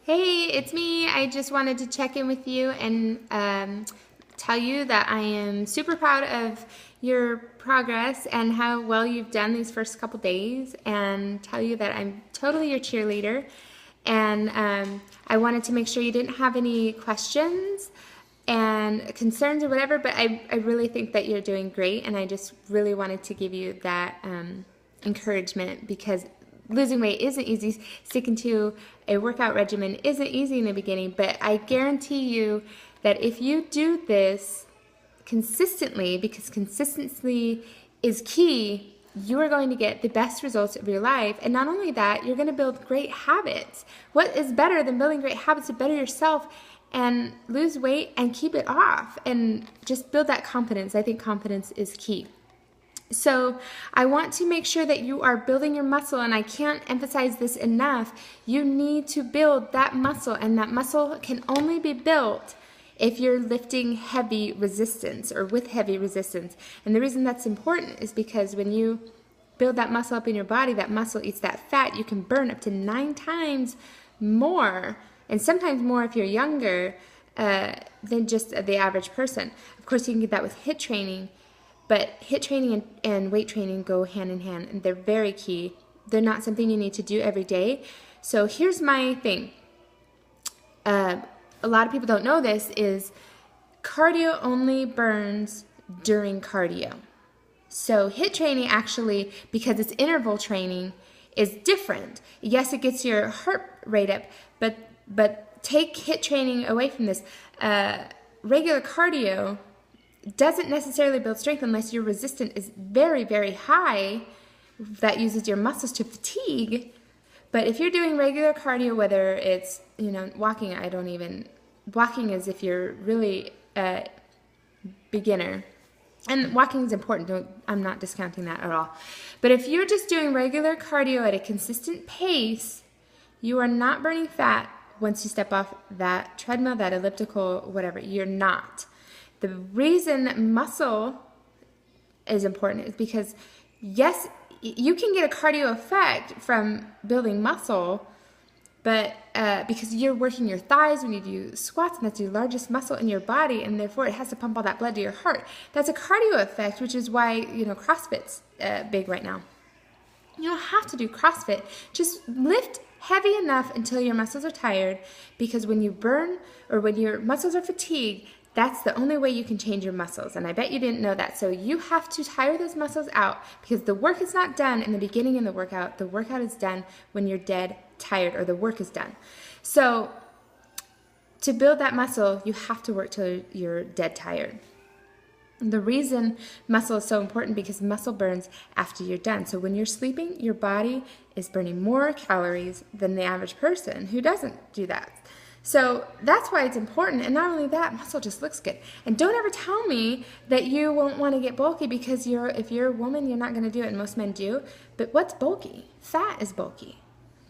Hey, it's me. I just wanted to check in with you and tell you that I am super proud of your progress and how well you've done these first couple days, and tell you that I'm totally your cheerleader. And I wanted to make sure you didn't have any questions and concerns or whatever, but I really think that you're doing great, and I just really wanted to give you that encouragement, because losing weight isn't easy. Sticking to a workout regimen isn't easy in the beginning, but I guarantee you that if you do this consistently, because consistency is key, you are going to get the best results of your life. And not only that, you're going to build great habits. What is better than building great habits to better yourself and lose weight and keep it off and just build that confidence? I think confidence is key. So I want to make sure that you are building your muscle, and I can't emphasize this enough. You need to build that muscle, and that muscle can only be built if you're lifting heavy resistance or with heavy resistance. And the reason that's important is because when you build that muscle up in your body, that muscle eats that fat. You can burn up to 9 times more, and sometimes more if you're younger, than just the average person. Of course, you can get that with HIIT training. But HIIT training and weight training go hand in hand, and they're very key. They're not something you need to do every day. So here's my thing. A lot of people don't know this, is cardio only burns during cardio. So HIIT training actually, because it's interval training, is different. Yes, it gets your heart rate up, but take HIIT training away from this. Regular cardio doesn't necessarily build strength unless your resistance is very, very high. That uses your muscles to fatigue. But if you're doing regular cardio, whether it's, walking, walking is if you're really a beginner. And walking is important. I'm not discounting that at all. But if you're just doing regular cardio at a consistent pace, you are not burning fat once you step off that treadmill, that elliptical, whatever. You're not. The reason muscle is important is because, yes, you can get a cardio effect from building muscle, but because you're working your thighs when you do squats, and that's your largest muscle in your body, and therefore it has to pump all that blood to your heart. That's a cardio effect, which is why, CrossFit's big right now. You don't have to do CrossFit. Just lift heavy enough until your muscles are tired, because when you burn or when your muscles are fatigued, that's the only way you can change your muscles, and I bet you didn't know that. So you have to tire those muscles out, because the work is not done in the beginning of the workout. The workout is done when you're dead tired, or the work is done. So to build that muscle, you have to work till you're dead tired. The reason muscle is so important, because muscle burns after you're done. So when you're sleeping, your body is burning more calories than the average person who doesn't do that. So that's why it's important. And not only that, muscle just looks good. And don't ever tell me that you won't want to get bulky, because if you're a woman, you're not going to do it, and most men do. But what's bulky? Fat is bulky.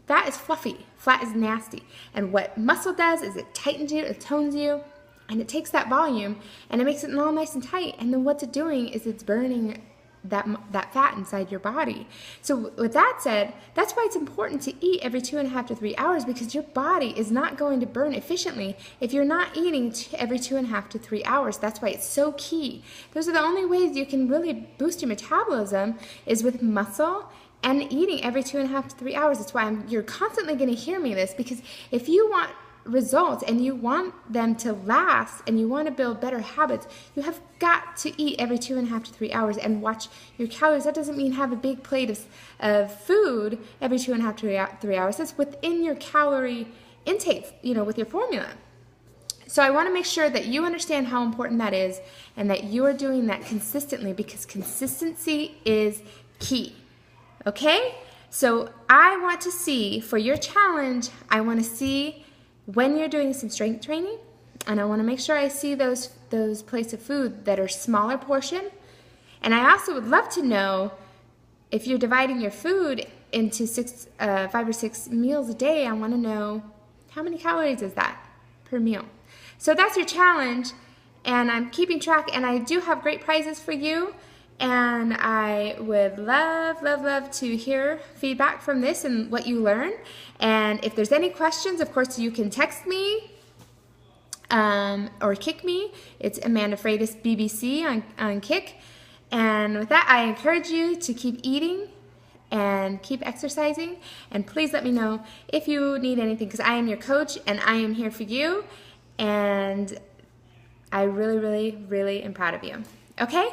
Fat is fluffy. Fat is nasty. And what muscle does is it tightens you, it tones you, and it takes that volume, and it makes it all nice and tight. And then what's it doing is it's burning that fat inside your body. So with that said, that's why it's important to eat every 2.5 to 3 hours, because your body is not going to burn efficiently if you're not eating every 2.5 to 3 hours. That's why it's so key. Those are the only ways you can really boost your metabolism, is with muscle and eating every 2.5 to 3 hours. That's why you're constantly going to hear me this, because if you want results and you want them to last and you want to build better habits, you have got to eat every 2.5 to 3 hours and watch your calories. That doesn't mean have a big plate of food every 2.5 to 3 hours. That's within your calorie intake, with your formula. So I want to make sure that you understand how important that is, and that you are doing that consistently, because consistency is key. Okay? So I want to see, for your challenge, I want to see when you're doing some strength training, and I want to make sure I see those plates of food that are smaller portion. And I also would love to know, if you're dividing your food into 5 or 6 meals a day, I want to know how many calories is that per meal. So that's your challenge, and I'm keeping track, and I do have great prizes for you. And I would love, love, love to hear feedback from this and what you learn. And if there's any questions, of course, you can text me or kick me. It's Amanda Freitas BBC on Kick. And with that, I encourage you to keep eating and keep exercising. And please let me know if you need anything, because I am your coach and I am here for you. And I really, really, really am proud of you. Okay?